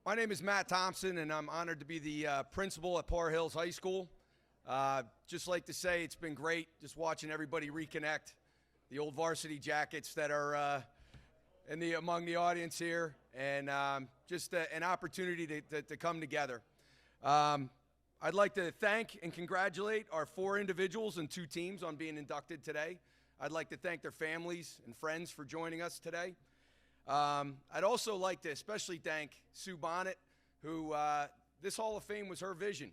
My name is Matt Thompson, and I'm honored to be the principal at Par Hills High School. Just like to say it's been great just watching everybody reconnect, the old varsity jackets that are among the audience here, and just an opportunity to come together. I'd like to thank and congratulate our 4 individuals and 2 teams on being inducted today. I'd like to thank their families and friends for joining us today. I'd also like to especially thank Sue Bonnet, who this Hall of Fame was her vision.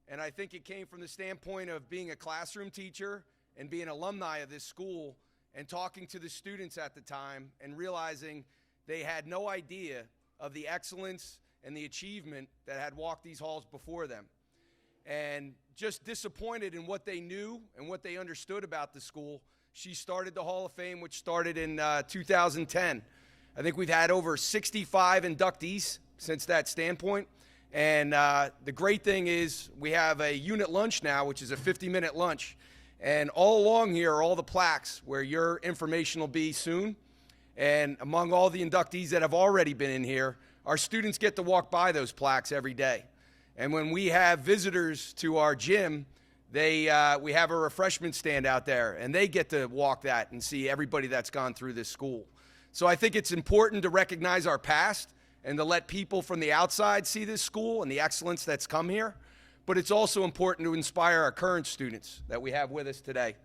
And I think it came from the standpoint of being a classroom teacher and being alumni of this school and talking to the students at the time and realizing they had no idea of the excellence and the achievement that had walked these halls before them. And just disappointed in what they knew and what they understood about the school, she started the Hall of Fame, which started in 2010. I think we've had over 65 inductees since that standpoint. And the great thing is we have a unit lunch now, which is a 50-minute lunch. And all along here are all the plaques where your information will be soon. And among all the inductees that have already been in here, our students get to walk by those plaques every day. And when we have visitors to our gym, we have a refreshment stand out there, and they get to walk that and see everybody that's gone through this school. So I think it's important to recognize our past and to let people from the outside see this school and the excellence that's come here. But it's also important to inspire our current students that we have with us today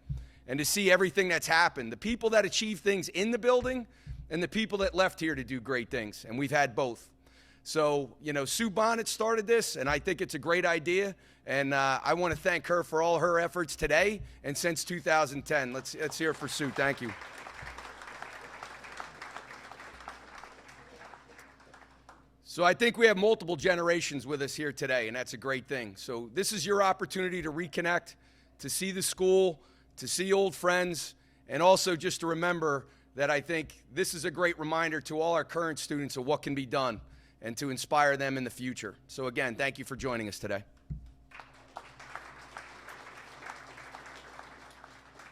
and to see everything that's happened. The people that achieve things in the building and the people that left here to do great things. And we've had both. So, Sue Bonnet started this, and I think it's a great idea. And I want to thank her for all her efforts today and since 2010. Let's hear it for Sue. Thank you. So I think we have multiple generations with us here today, and that's a great thing. So this is your opportunity to reconnect, to see the school, to see old friends, and also just to remember that I think this is a great reminder to all our current students of what can be done and to inspire them in the future. So again, thank you for joining us today.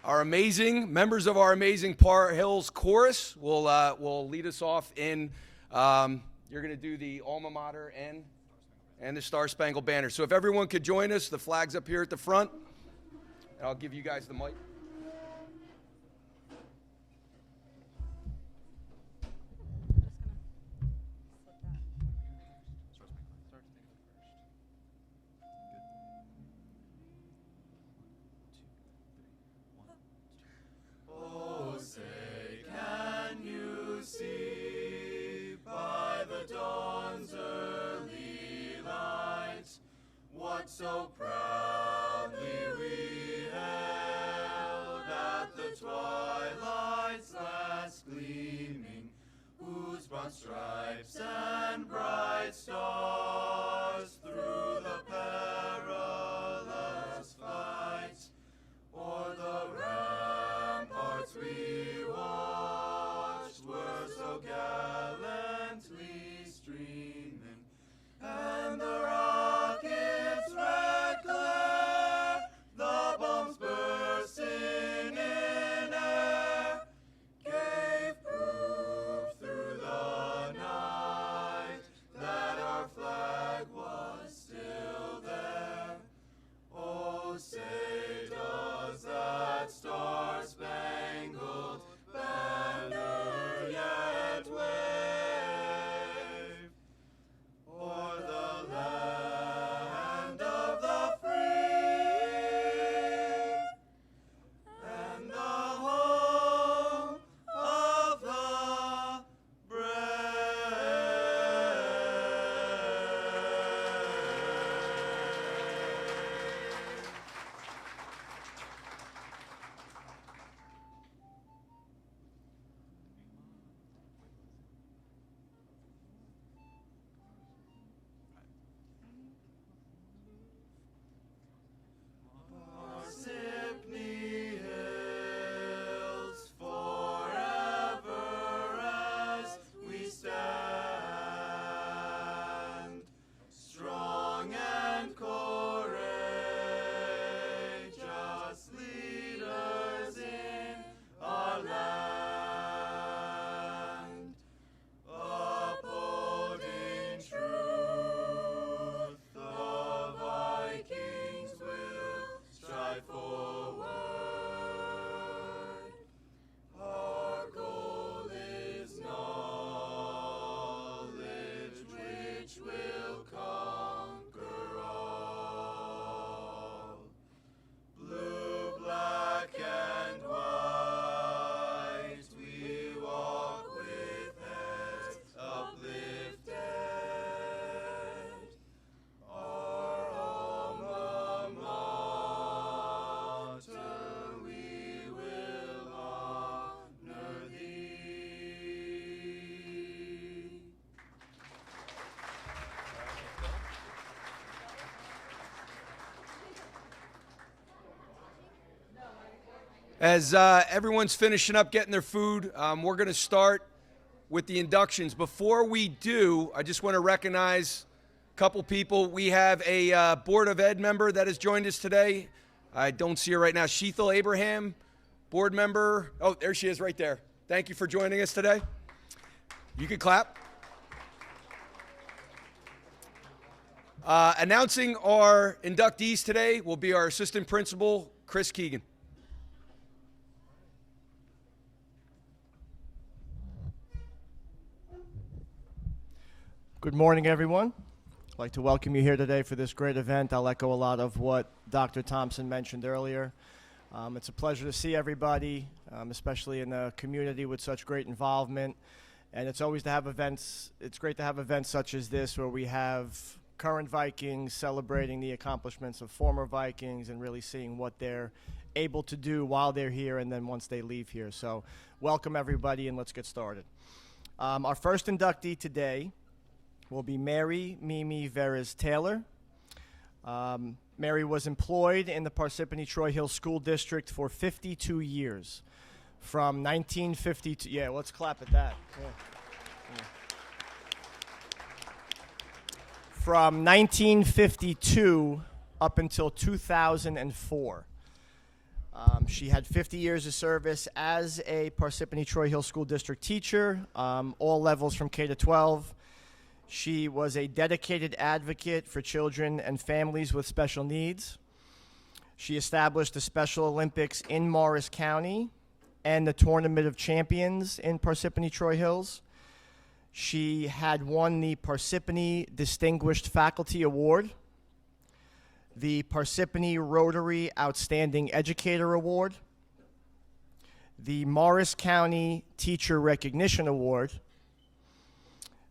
Our amazing members of our amazing Par Hills Chorus will lead us off in... you're going to do the alma mater and the Star Spangled Banner. So if everyone could join us, the flag's up here at the front. And I'll give you guys the mic. Oh, say, can you see by the dawn's early light what so proudly we held at the twilight's last gleaming, whose broad stripes and bright stars through the perilous fight o'er the ramparts we watched were so gallantly streaming, and the rocket's red glare, the bombs bursting in air, gave proof through the night that our flag was As everyone's finishing up getting their food, we're going to start with the inductions. Before we do, I just want to recognize a couple people. We have a Board of Ed member that has joined us today. I don't see her right now. Sheethal Abraham, board member. Oh, there she is right there. Thank you for joining us today. You can clap. Announcing our inductees today will be our assistant principal, Chris Keegan. Good morning, everyone. I'd like to welcome you here today for this great event. I'll echo a lot of what Dr. Thompson mentioned earlier. It's a pleasure to see everybody, especially in a community with such great involvement. And it's always to have events, it's great to have events such as this where we have current Vikings celebrating the accomplishments of former Vikings and really seeing what they're able to do while they're here and then once they leave here. So welcome everybody and let's get started. Our first inductee today will be Mary Mimi Veres Taylor. Mary was employed in the Parsippany Troy Hill School District for 52 years. From 1952, yeah, let's clap at that. Yeah. From 1952 up until 2004. She had 50 years of service as a Parsippany Troy Hill School District teacher, all levels from K to 12. She was a dedicated advocate for children and families with special needs. She established the Special Olympics in Morris County and the Tournament of Champions in Parsippany Troy Hills. She had won the Parsippany Distinguished Faculty Award, the Parsippany Rotary Outstanding Educator Award, the Morris County Teacher Recognition Award,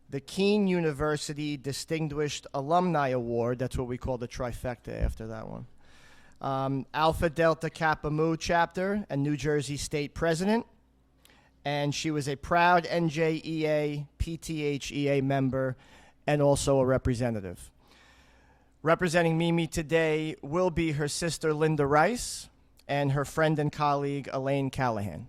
the Keene University Distinguished Alumni Award, that's what we call the trifecta after that one. Alpha Delta Kappa Mu chapter and New Jersey State President. And she was a proud NJEA, PTHEA member and also a representative. Representing Mimi today will be her sister Linda Rice and her friend and colleague Elaine Callahan.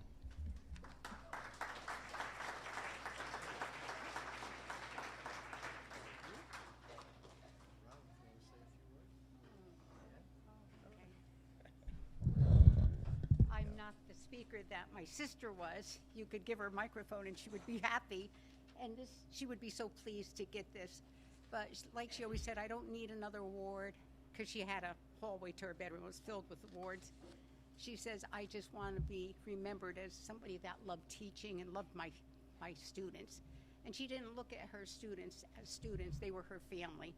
That my sister was. You could give her a microphone and she would be happy, and she would be so pleased to get this. But like she always said, I don't need another award, because she had a hallway to her bedroom. It was filled with awards. She says, I just want to be remembered as somebody that loved teaching and loved my students. And she didn't look at her students as students. They were her family.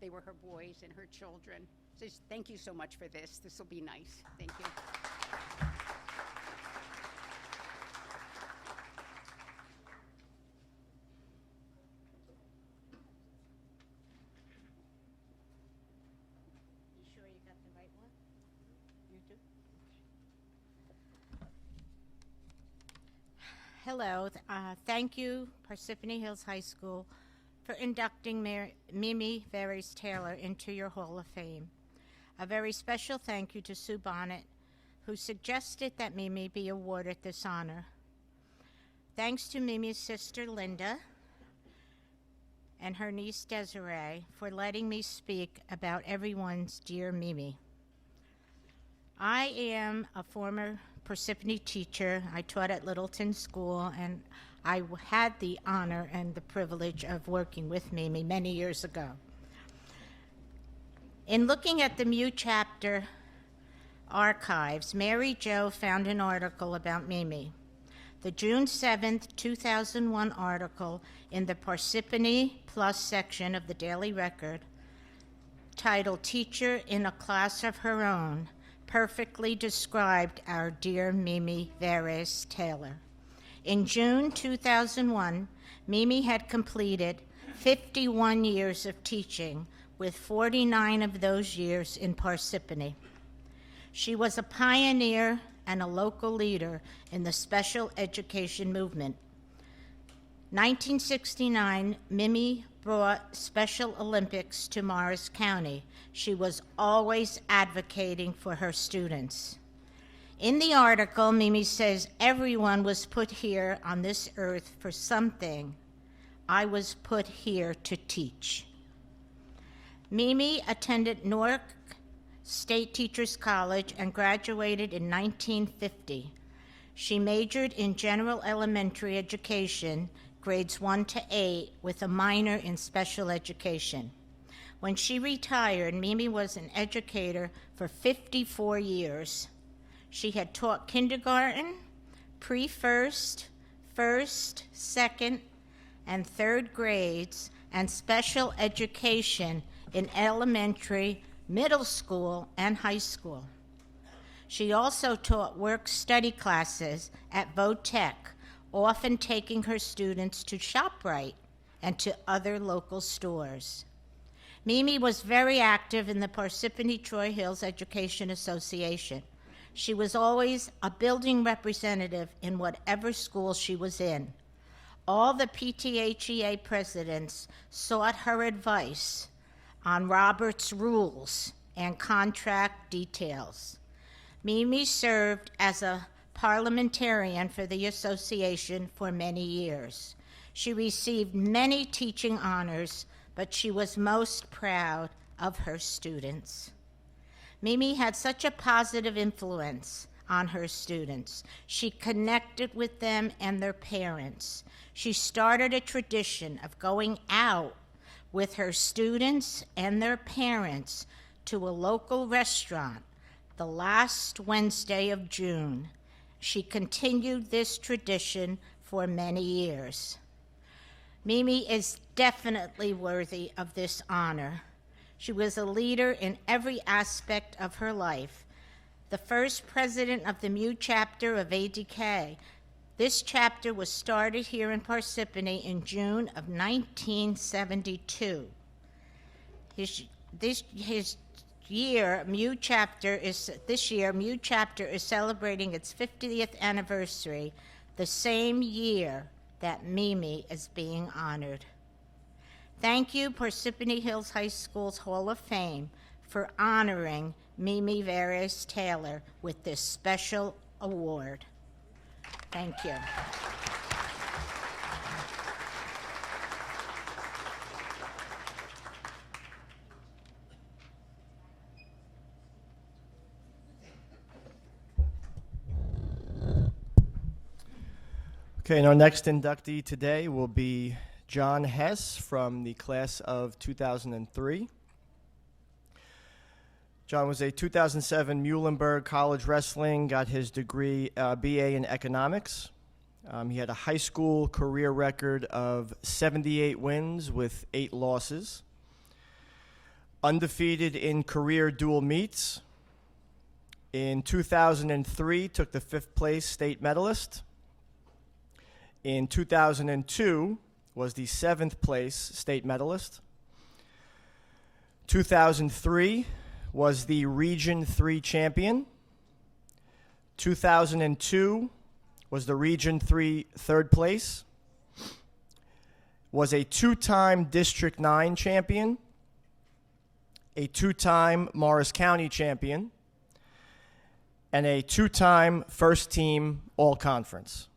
They were her boys and her children. So thank you so much for this. This will be nice. Thank you. Hello, thank you, Parsippany Hills High School, for inducting Mimi Veres Taylor into your Hall of Fame. A very special thank you to Sue Bonnet, who suggested that Mimi be awarded this honor. Thanks to Mimi's sister Linda and her niece Desiree for letting me speak about everyone's dear Mimi. I am a former Parsippany teacher. I taught at Littleton School, and I had the honor and the privilege of working with Mimi many years ago. In looking at the Mu chapter archives, Mary Jo found an article about Mimi. The June 7th, 2001 article in the Parsippany Plus section of the Daily Record, titled Teacher in a Class of Her Own, perfectly described our dear Mimi Veres Taylor. In June 2001, Mimi had completed 51 years of teaching, with 49 of those years in Parsippany. She was a pioneer and a local leader in the special education movement. 1969, Mimi brought Special Olympics to Morris County. She was always advocating for her students. In the article, Mimi says, "Everyone was put here on this earth for something. I was put here to teach." Mimi attended Newark State Teachers College and graduated in 1950. She majored in general elementary education, grades 1 to 8, with a minor in special education. When she retired, Mimi was an educator for 54 years. She had taught kindergarten, pre-first, first, second, and third grades, and special education in elementary, middle school, and high school. She also taught work-study classes at Votech, often taking her students to ShopRite and to other local stores. Mimi was very active in the Parsippany Troy Hills Education Association. She was always a building representative in whatever school she was in. All the PTHEA presidents sought her advice on Robert's rules and contract details. Mimi served as a parliamentarian for the association for many years. She received many teaching honors, but she was most proud of her students. Mimi had such a positive influence on her students. She connected with them and their parents. She started a tradition of going out with her students and their parents to a local restaurant the last Wednesday of June. She continued this tradition for many years. Mimi is definitely worthy of this honor. She was a leader in every aspect of her life. The first president of the MU chapter of ADK. This chapter was started here in Parsippany in June of 1972. This year, MU chapter is celebrating its 50th anniversary, the same year that Mimi is being honored. Thank you, Parsippany Hills High School's Hall of Fame, for honoring Mimi Vargas Taylor with this special award. Thank you. Okay, and our next inductee today will be John Hess from the class of 2003. John was a 2007 Muhlenberg College Wrestling, got his degree, BA in economics. He had a high school career record of 78 wins with 8 losses. Undefeated in career dual meets. In 2003, took the 5th place state medalist. In 2002, was the 7th place state medalist. 2003 was the Region 3 champion. 2002 was the Region 3 third place. Was a 2-time District 9 champion. A 2-time Morris County champion. And a 2-time first team all-conference.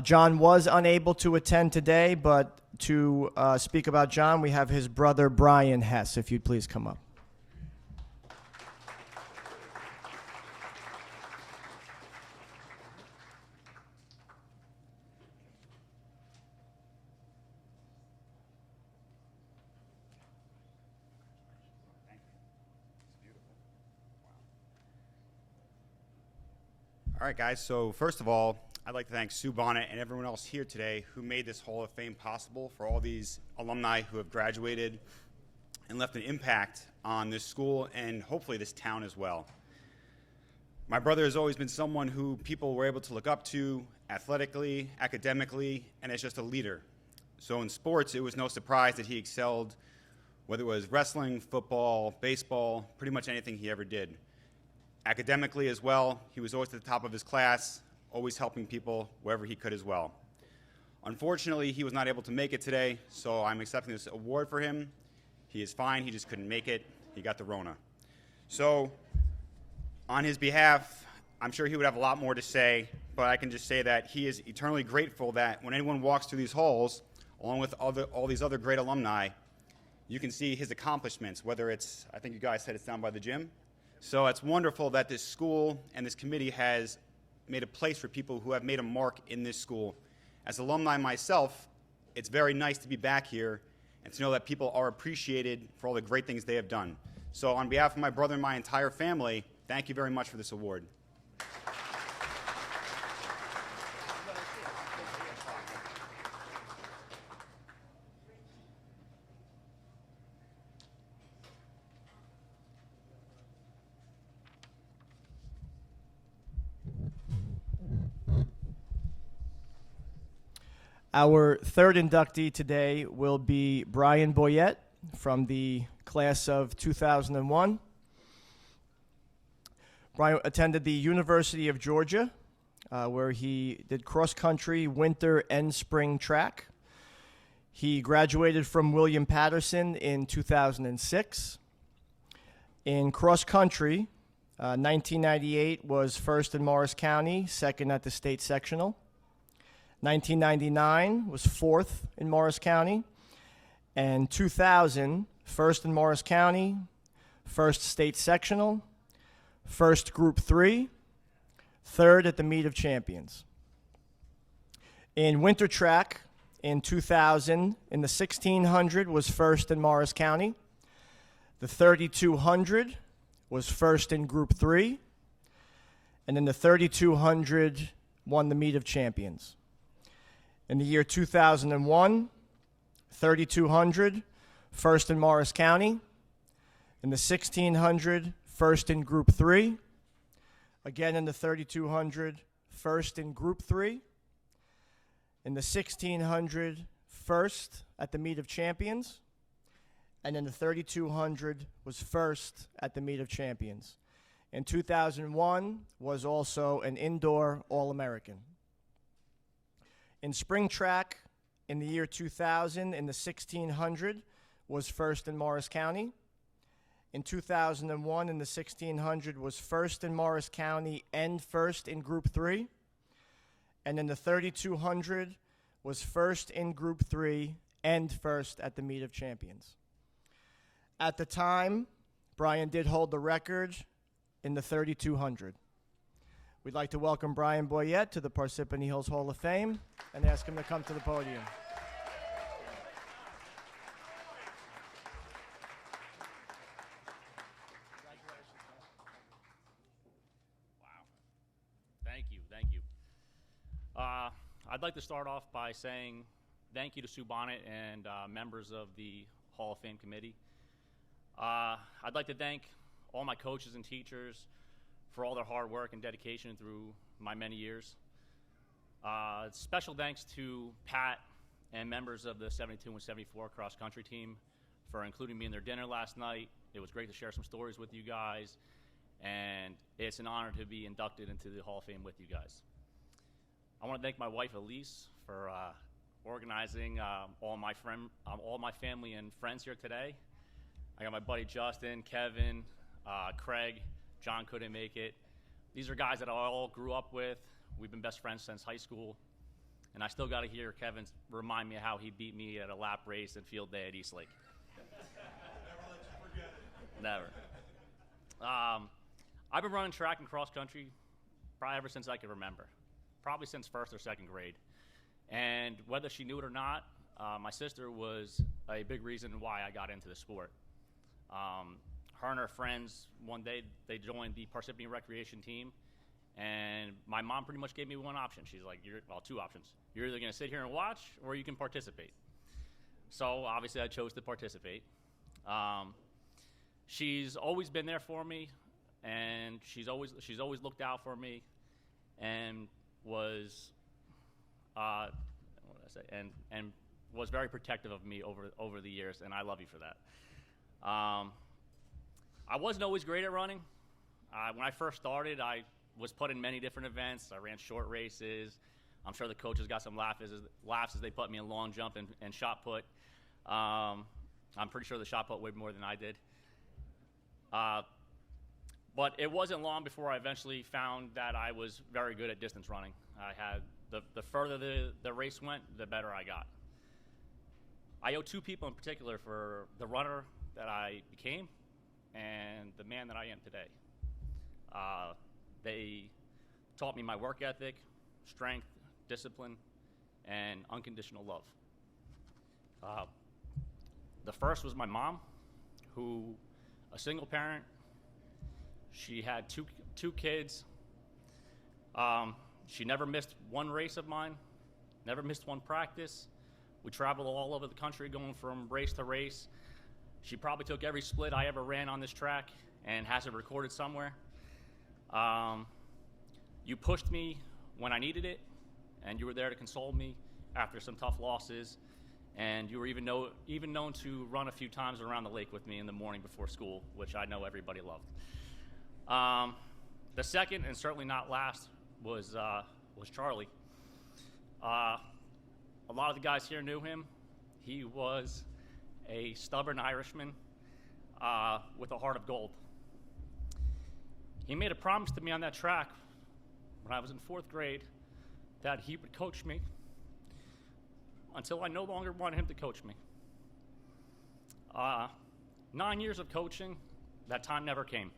John was unable to attend today, but to speak about John, we have his brother, Brian Hess, if you'd please come up. All right, guys, so first of all, I'd like to thank Sue Bonnet and everyone else here today who made this Hall of Fame possible, for all these alumni who have graduated and left an impact on this school and hopefully this town as well. My brother has always been someone who people were able to look up to athletically, academically, and as just a leader. So in sports, it was no surprise that he excelled, whether it was wrestling, football, baseball, pretty much anything he ever did. Academically as well, he was always at the top of his class, always helping people wherever he could as well. Unfortunately, he was not able to make it today, so I'm accepting this award for him. He is fine, he just couldn't make it. He got the Rona. So, on his behalf, I'm sure he would have a lot more to say, but I can just say that he is eternally grateful that when anyone walks through these halls, along with all these other great alumni, you can see his accomplishments, whether it's, I think you guys said it's down by the gym. So it's wonderful that this school and this committee has made a place for people who have made a mark in this school. As alumni myself, it's very nice to be back here and to know that people are appreciated for all the great things they have done. So on behalf of my brother and my entire family, thank you very much for this award. Our third inductee today will be Brian Boyette from the class of 2001. Brian attended the University of Georgia, where he did cross-country, winter, and spring track. He graduated from William Patterson in 2006. In cross-country, 1998 was first in Morris County, second at the state sectional. 1999 was fourth in Morris County, and 2000, first in Morris County, first state sectional, first group 3, third at the meet of champions. In winter track, in 2000, in the 1600 was first in Morris County, the 3200 was first in group 3, and in the 3200 won the meet of champions. In the year 2001, 3200, first in Morris County. In the 1600, first in Group 3. Again in the 3200, first in Group 3. In the 1600, first at the meet of champions. And in the 3200 was first at the meet of champions. In 2001 was also an indoor All-American. In spring track, in the year 2000, in the 1600, was first in Morris County. In 2001, in the 1600, was first in Morris County and first in Group 3. And in the 3200, was first in Group 3 and first at the meet of champions. At the time, Brian did hold the record in the 3200. We'd like to welcome Brian Boyette to the Parsippany Hills Hall of Fame and ask him to come to the podium. Wow. Thank you. I'd like to start off by saying thank you to Sue Bonnet and members of the Hall of Fame committee. I'd like to thank all my coaches and teachers for all their hard work and dedication through my many years. Special thanks to Pat and members of the 72 and 74 cross-country team for including me in their dinner last night. It was great to share some stories with you guys, and it's an honor to be inducted into the Hall of Fame with you guys. I want to thank my wife, Elise, for organizing all my family and friends here today. I got my buddy Justin, Kevin, Craig. John couldn't make it. These are guys that I all grew up with. We've been best friends since high school. And I still got to hear Kevin remind me how he beat me at a lap race and field day at Eastlake. Never let you forget it. Never. I've been running track and cross country probably ever since I can remember. Probably since first or second grade. And whether she knew it or not, my sister was a big reason why I got into the sport. Her and her friends, one day, they joined the Parsippany Recreation team, and my mom pretty much gave me one option. She's like, two options. You're either going to sit here and watch, or you can participate. So, obviously, I chose to participate. She's always been there for me, and she's always looked out for me, and was, and was very protective of me over the years, and I love you for that. I wasn't always great at running. When I first started, I was put in many different events. I ran short races. I'm sure the coaches got some laughs as they put me in long jump and shot put. I'm pretty sure the shot put way more than I did. But But it wasn't long before I eventually found that I was very good at distance running. I had the further the race went, the better I got. I owe two people in particular for the runner that I became and the man that I am today. They taught me my work ethic, strength, discipline, and unconditional love. The first was my mom, who, a single parent, she had two kids. She never missed one race of mine, never missed one practice. We traveled all over the country going from race to race. She probably took every split I ever ran on this track and has it recorded somewhere. You pushed me when I needed it, and you were there to console me after some tough losses, and you were even known to run a few times around the lake with me in the morning before school, which I know everybody loved. The second, and certainly not last, was Charlie. A lot of the guys here knew him. He was a stubborn Irishman with a heart of gold. He made a promise to me on that track when I was in 4th grade that he would coach me until I no longer wanted him to coach me. 9 years of coaching, that time never came.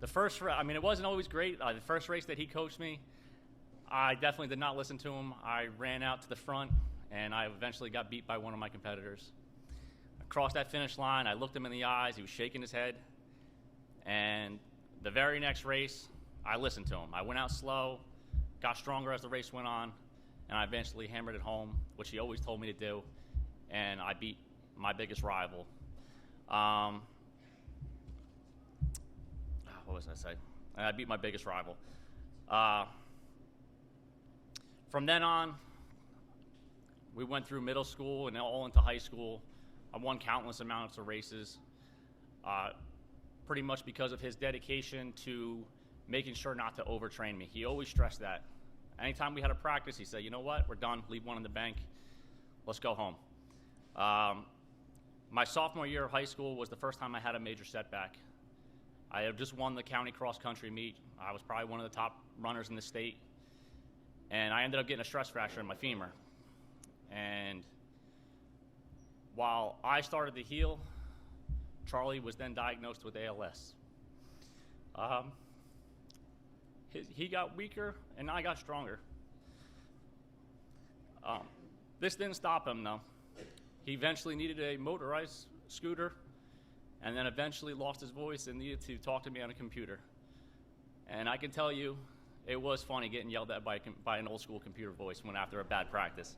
It wasn't always great. The first race that he coached me, I definitely did not listen to him. I ran out to the front, and I eventually got beat by one of my competitors. I crossed that finish line. I looked him in the eyes. He was shaking his head. And the very next race, I listened to him. I went out slow, got stronger as the race went on, and I eventually hammered it home, which he always told me to do, and I beat my biggest rival. What was I say? I beat my biggest rival. From then on, we went through middle school and all into high school. I won countless amounts of races, pretty much because of his dedication to making sure not to overtrain me. He always stressed that. Anytime we had a practice, he said, you know what, we're done, leave one in the bank, let's go home. My sophomore year of high school was the first time I had a major setback. I had just won the county cross-country meet. I was probably one of the top runners in the state. And I ended up getting a stress fracture in my femur. And while I started to heal, Charlie was then diagnosed with ALS. He got weaker, and I got stronger. This didn't stop him, though. He eventually needed a motorized scooter, and then eventually lost his voice and needed to talk to me on a computer. And I can tell you, it was funny getting yelled at by an old school computer voice when after a bad practice.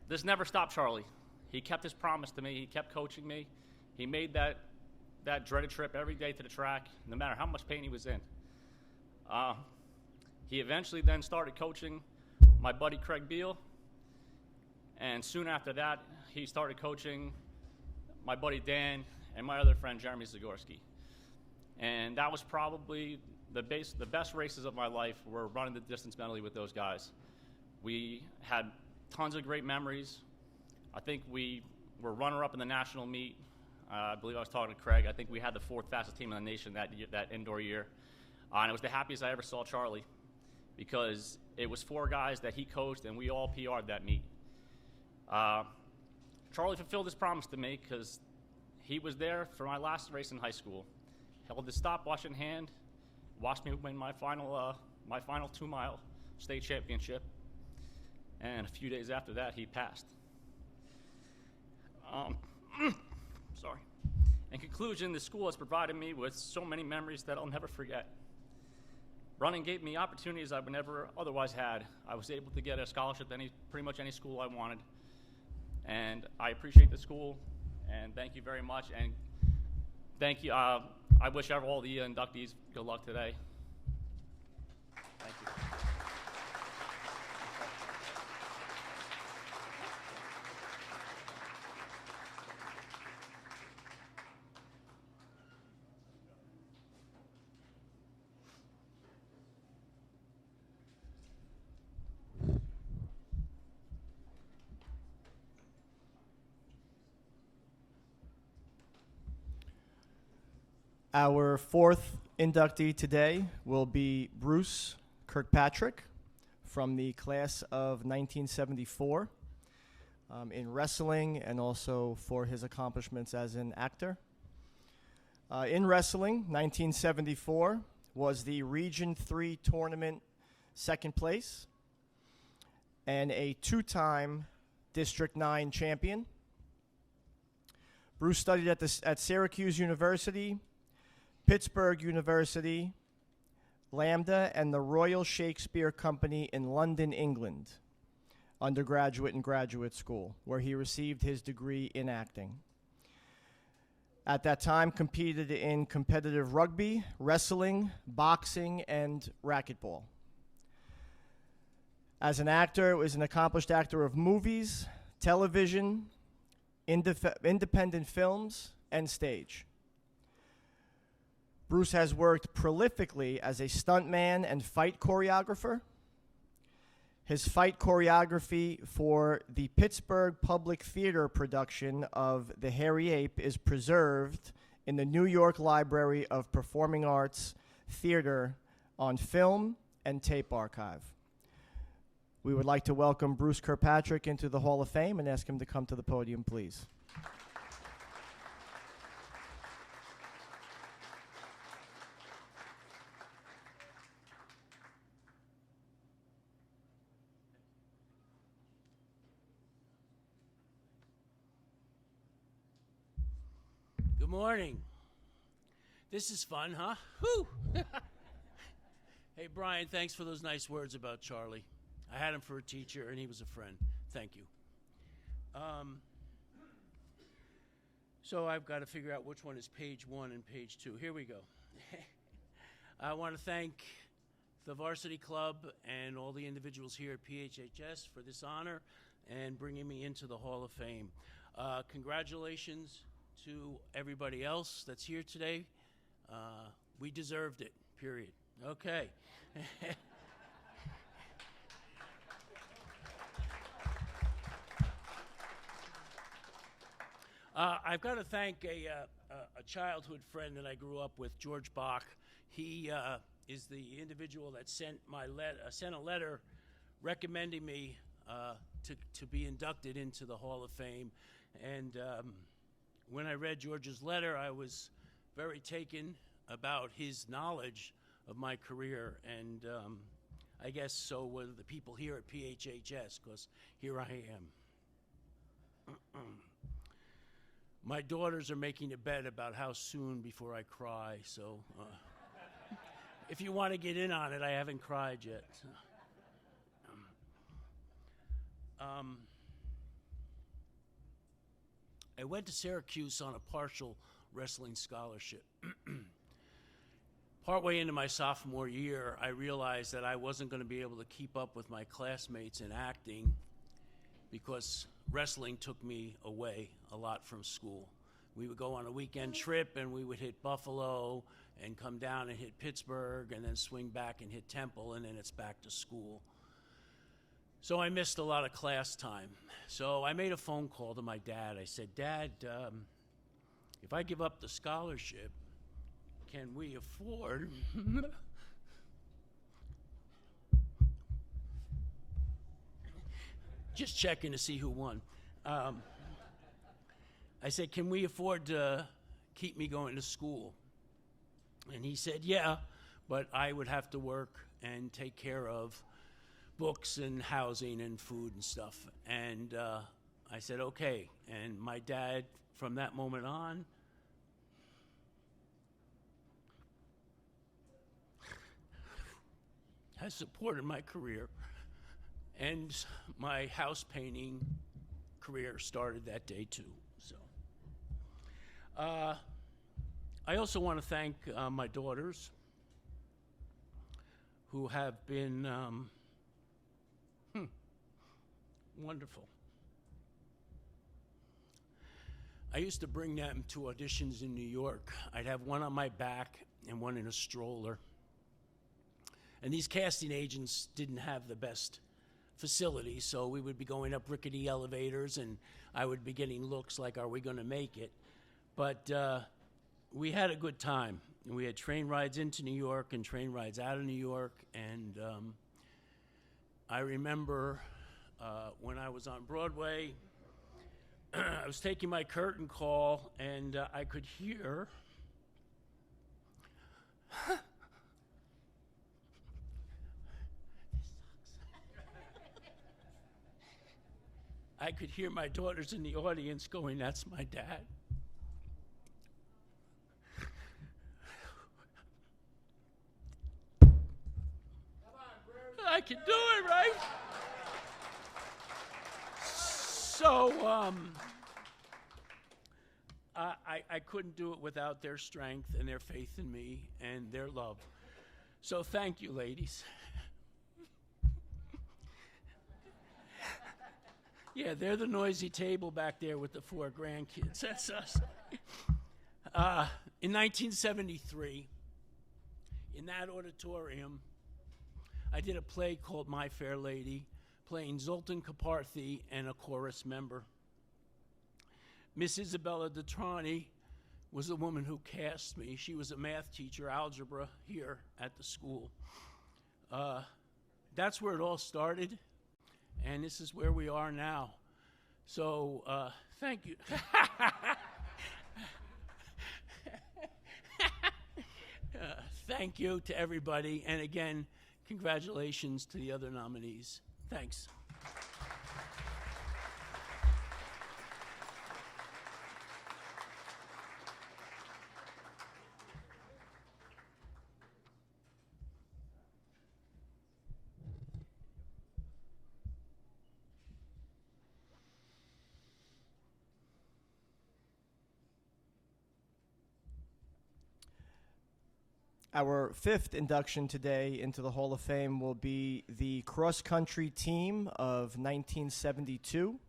This never stopped Charlie. He kept his promise to me. He kept coaching me. He made that dreaded trip every day to the track, no matter how much pain he was in. He eventually then started coaching my buddy Craig Beal, and soon after that, he started coaching my buddy Dan and my other friend Jeremy Zagorski. And that was probably the best races of my life were running the distance medley with those guys. We had tons of great memories. I think we were runner-up in the national meet. I believe I was talking to Craig. I think we had the 4th fastest team in the nation that indoor year. And it was the happiest I ever saw Charlie because it was 4 guys that he coached, and we all PR'd that meet. Charlie fulfilled his promise to me because he was there for my last race in high school. Held his stopwatch in hand, watched me win my final 2-mile state championship, and a few days after that, he passed. Sorry. In conclusion, the school has provided me with so many memories that I'll never forget. Running gave me opportunities I would never otherwise had. I was able to get a scholarship to pretty much any school I wanted. And I appreciate the school, and thank you very much. And thank you. I wish all the inductees good luck today. Thank you. Our fourth inductee today will be Bruce Kirkpatrick from the class of 1974 in wrestling and also for his accomplishments as an actor. In wrestling, 1974 was the Region 3 tournament second place and a two-time District 9 champion. Bruce studied at Syracuse University, Pittsburgh University, Lambda, and the Royal Shakespeare Company in London, England, undergraduate and graduate school, where he received his degree in acting. At that time, competed in competitive rugby, wrestling, boxing, and racquetball. As an actor, was an accomplished actor of movies, television, independent films, and stage. Bruce has worked prolifically as a stuntman and fight choreographer. His fight choreography for the Pittsburgh Public Theater production of The Hairy Ape is preserved in the New York Library of Performing Arts Theater on film and tape archive. We would like to welcome Bruce Kirkpatrick into the Hall of Fame and ask him to come to the podium, please. Good morning. This is fun, huh? Whew. Hey, Brian, thanks for those nice words about Charlie. I had him for a teacher, and he was a friend. Thank you. So I've got to figure out which one is page 1 and page 2. Here we go. I want to thank the Varsity Club and all the individuals here at PHHS for this honor and bringing me into the Hall of Fame. Congratulations to everybody else that's here today. We deserved it, period. Okay. I've got to thank a childhood friend that I grew up with, George Bach. He is the individual that sent a letter recommending me to be inducted into the Hall of Fame. And when I read George's letter, I was very taken about his knowledge of my career. And I guess so were the people here at PHHS, because here I am. My daughters are making a bet about how soon before I cry, so if you want to get in on it, I haven't cried yet. I went to Syracuse on a partial wrestling scholarship. Partway into my sophomore year, I realized that I wasn't going to be able to keep up with my classmates in acting because wrestling took me away a lot from school. We would go on a weekend trip and we would hit Buffalo and come down and hit Pittsburgh and then swing back and hit Temple, and then it's back to school. So I missed a lot of class time. So I made a phone call to my dad. I said, Dad, if I give up the scholarship, can we afford just checking to see who won. I said, can we afford to keep me going to school? And he said, yeah, but I would have to work and take care of books and housing and food and stuff. And I said, okay. And my dad, from that moment on, has supported my career. And my house painting career started that day too. So, I also want to thank my daughters, who have been wonderful. I used to bring them to auditions in New York. I'd have one on my back and one in a stroller. And these casting agents didn't have the best facilities, so we would be going up rickety elevators, and I would be getting looks like, are we going to make it? But we had a good time. We had train rides into New York and train rides out of New York. And I remember when I was on Broadway, I was taking my curtain call, and I could hear I could hear my daughters in the audience going, "That's my dad." I can do it, right? So I couldn't do it without their strength and their faith in me and their love. So thank you, ladies. Yeah, they're the noisy table back there with the 4 grandkids. That's us. In 1973, in that auditorium, I did a play called My Fair Lady, playing Zoltan Kaparthi and a chorus member. Miss Isabella Detrani was the woman who cast me. She was a math teacher, algebra, here at the school. That's where it all started, and this is where we are now. So thank you. Thank you to everybody, and again, congratulations to the other nominees. Thanks. Our 5th induction today into the Hall of Fame will be the cross-country team of 1972.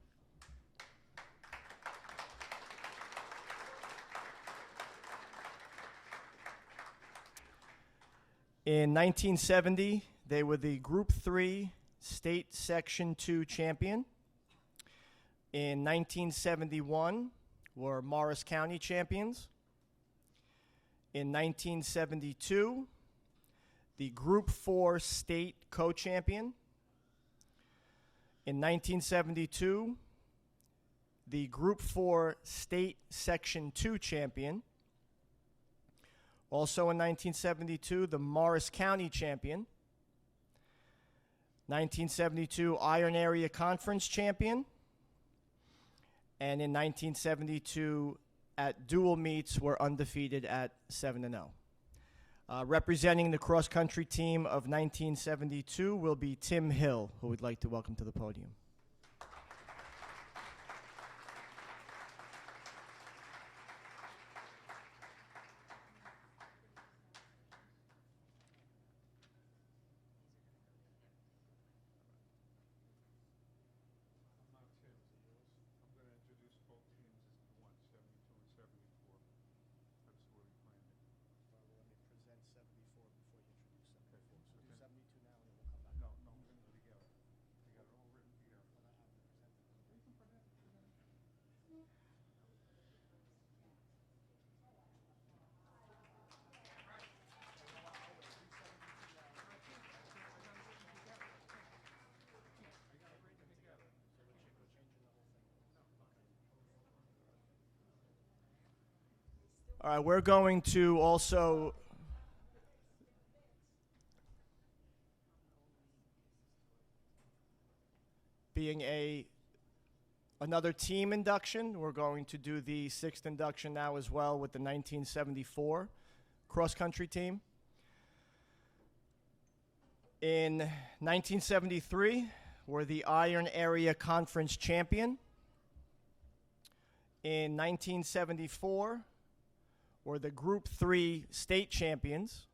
In 1970, they were the Group 3 State Section 2 champion. In 1971, were Morris County champions. In 1972, the Group 4 State Co-Champion. In 1972, the Group 4 State Section 2 Champion. Also in 1972, the Morris County Champion. 1972, Iron Area Conference Champion. And in 1972, at dual meets, were undefeated at 7-0. Representing the cross-country team of 1972 will be Tim Hill, who we'd like to welcome to the podium. All right, we're going to also being another team induction. We're going to do the 6th induction now as well with the 1974 cross-country team. In 1973, we're the Iron Area Conference champion. In 1974, we're the Group 3 state champions.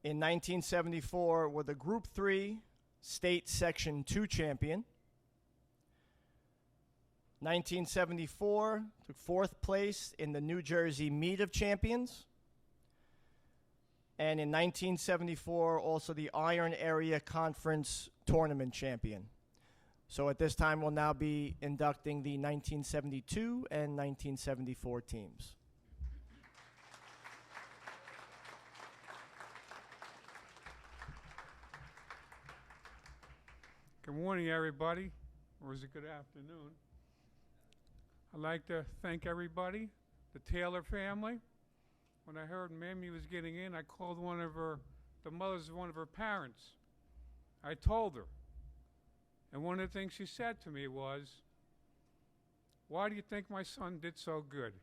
In 1974, we're the Group 3 State Section 2 champion. 1974, took 4th place in the New Jersey Meet of Champions. And in 1974, also the Iron Area Conference Tournament champion. So at this time, we'll now be inducting the 1972 and 1974 teams. Good morning, everybody, or is it good afternoon? I'd like to thank everybody, the Taylor family. When I heard Mamie was getting in, I called the mothers of one of her parents. I told her. And one of the things she said to me was, "Why do you think my son did so good?"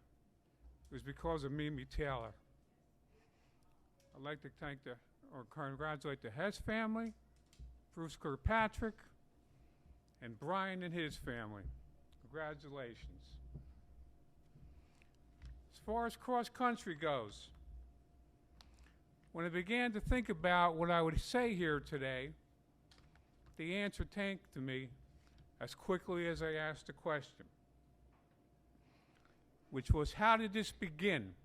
It was because of Mimi Taylor. I'd like to congratulate the Hess family, Bruce Kirkpatrick, and Brian and his family. Congratulations. As far as cross country goes, when I began to think about what I would say here today, the answer came to me as quickly as I asked the question, which was, how did this begin?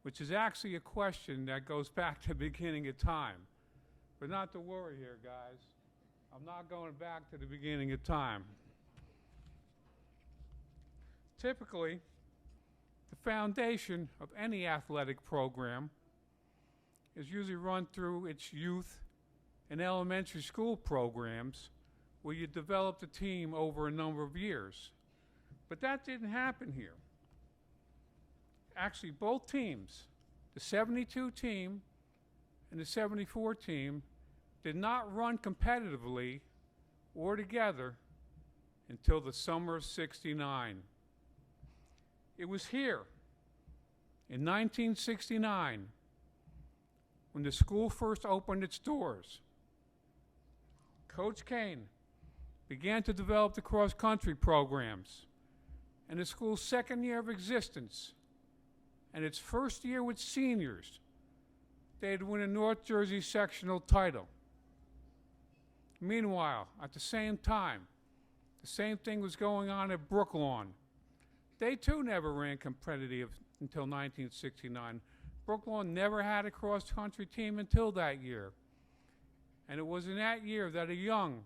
Which is actually a question that goes back to the beginning of time. But not to worry here, guys. I'm not going back to the beginning of time. Typically, the foundation of any athletic program is usually run through its youth and elementary school programs where you develop the team over a number of years. But that didn't happen here. Actually, both teams, the 72 team and the 74 team, did not run competitively or together until the summer of '69. It was here in 1969 when the school first opened its doors. Coach Kane began to develop the cross-country programs, and the school's second year of existence and its first year with seniors, they had won a North Jersey sectional title. Meanwhile, at the same time, the same thing was going on at Brooklawn. They too never ran competitive until 1969. Brooklawn never had a cross-country team until that year. And it was in that year that a young,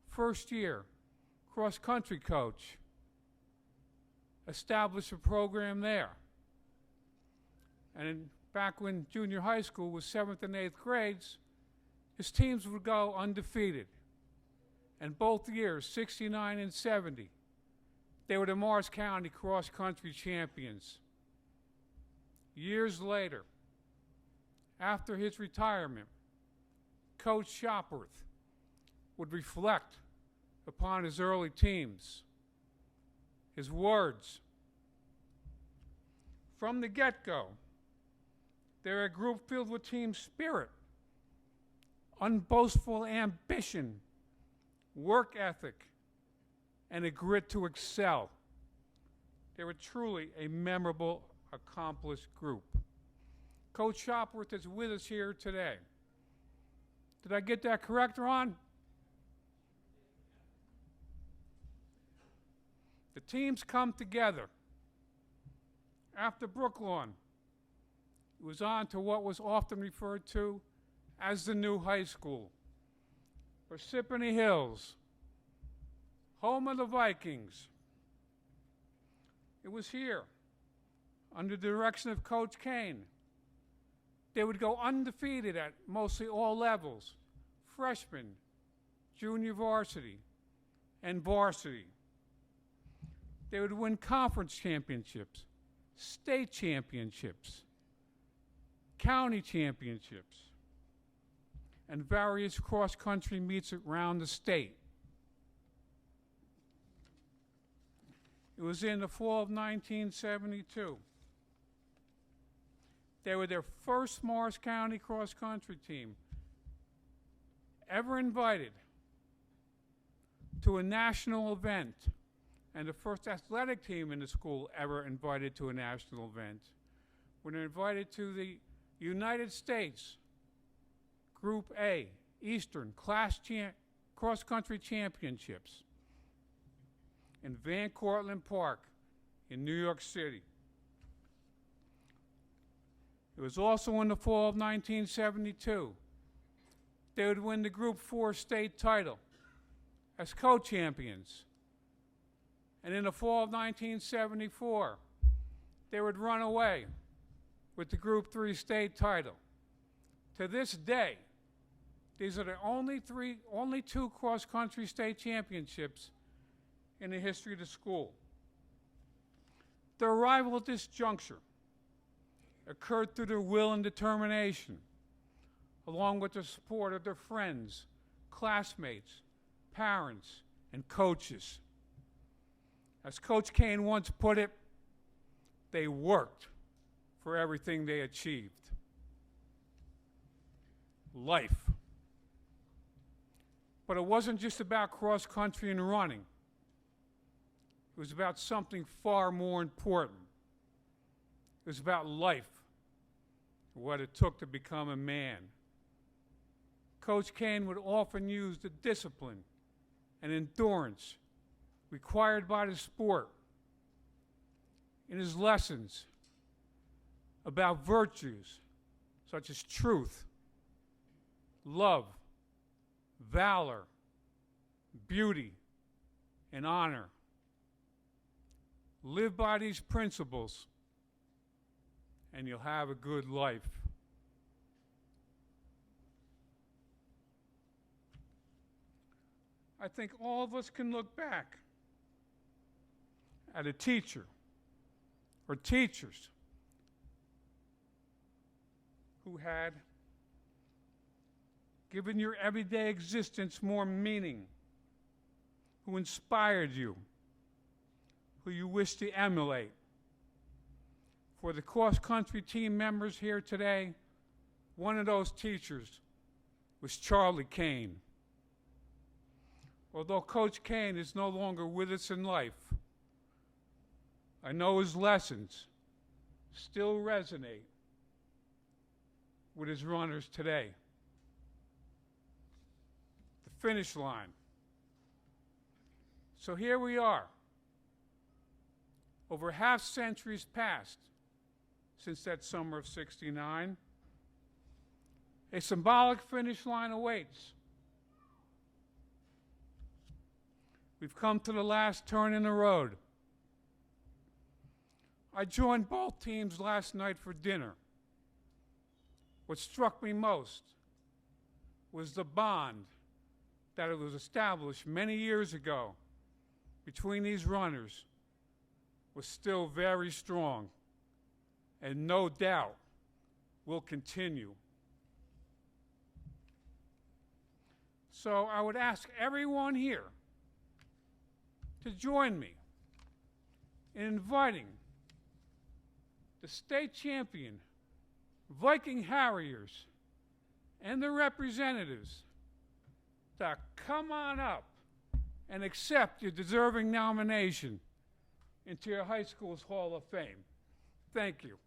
first-year cross-country coach established a program there. And back when junior high school was 7th and 8th grades, his teams would go undefeated. And both years, 69 and 70, they were the Morris County cross-country champions. Years later, after his retirement, Coach Shopworth would reflect upon his early teams. His words, "From the get-go, they're a group filled with team spirit, unboastful ambition, work ethic, and a grit to excel. They were truly a memorable, accomplished group." Coach Shopworth is with us here today. Did I get that correct, Ron? The teams come together. After Brooklawn, it was on to what was often referred to as the new high school. Parsippany Hills, home of the Vikings. It was here, under the direction of Coach Kane. They would go undefeated at mostly all levels, freshman, junior varsity, and varsity. They would win conference championships, state championships, county championships, and various cross-country meets around the state. It was in the fall of 1972. They were their first Morris County cross-country team ever invited to a national event, and the first athletic team in the school ever invited to a national event. When they're invited to the United States Group A Eastern Cross-Country Championships in Van Cortlandt Park in New York City. It was also in the fall of 1972. They would win the Group 4 state title as co-champions. And in the fall of 1974, they would run away with the Group 3 state title. To this day, These are the only two cross-country state championships in the history of the school. Their arrival at this juncture occurred through their will and determination, along with the support of their friends, classmates, parents, and coaches. As Coach Kane once put it, they worked for everything they achieved. Life. But it wasn't just about cross country and running. It was about something far more important. It was about life, what it took to become a man. Coach Kane would often use the discipline and endurance required by the sport in his lessons about virtues such as truth, love, valor, beauty, and honor. Live by these principles, and you'll have a good life. I think all of us can look back at a teacher or teachers who had given your everyday existence more meaning, who inspired you, who you wish to emulate. For the cross-country team members here today, one of those teachers was Charlie Kane. Although Coach Kane is no longer with us in life, I know his lessons still resonate with his runners today. The finish line. So here we are, over half centuries past since that summer of '69. A symbolic finish line awaits. We've come to the last turn in the road. I joined both teams last night for dinner. What struck me most was the bond that it was established many years ago between these runners was still very strong, and no doubt will continue. So I would ask everyone here to join me in inviting the state champion Viking Harriers and their representatives to come on up and accept your deserving nomination into your high school's Hall of Fame. Thank you.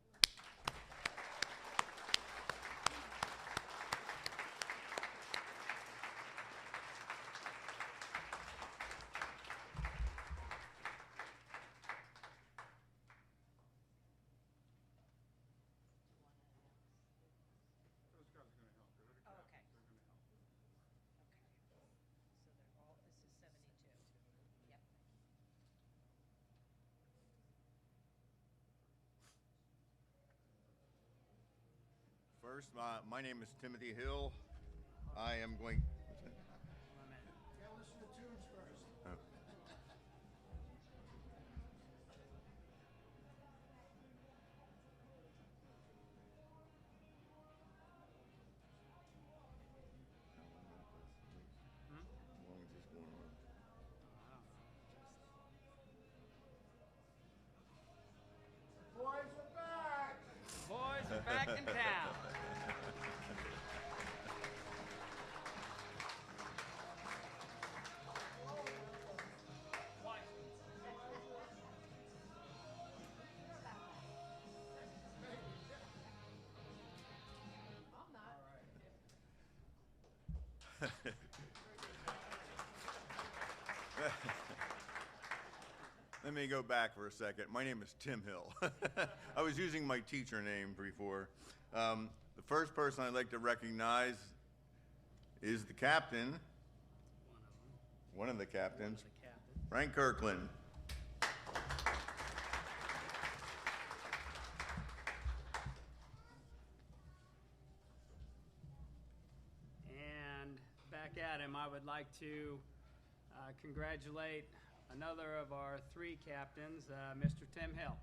First, my name is Timothy Hill. I am going. Listen to tunes first. Oh. How long is this going on? Boys are back! Boys are back in town. Let me go back for a second. My name is Tim Hill. I was using my teacher name before. The first person I'd like to recognize is the captain. One of the captains, Frank Kirkland. And time, I would like to congratulate another of our three captains, Mr. Tim Hill.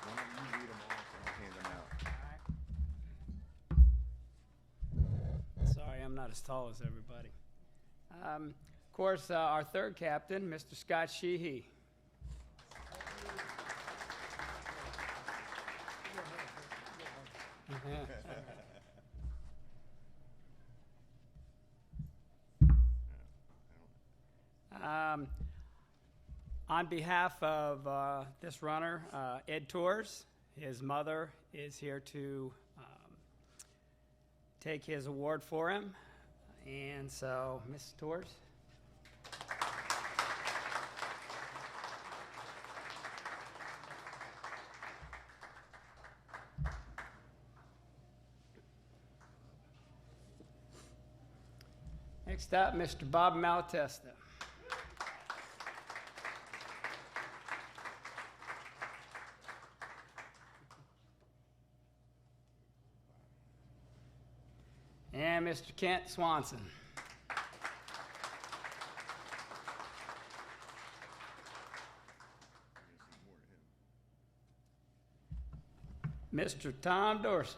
Why don't you read them all so I'll hand them out? Sorry, I'm not as tall as everybody. Of course, our third captain, Mr. Scott Sheehy. On behalf of this runner, Ed Tours, his mother is here to take his award for him. And so, Ms. Tours. Next up, Mr. Bob Malatesta. And Mr. Kent Swanson. Mr. Tom Dorso.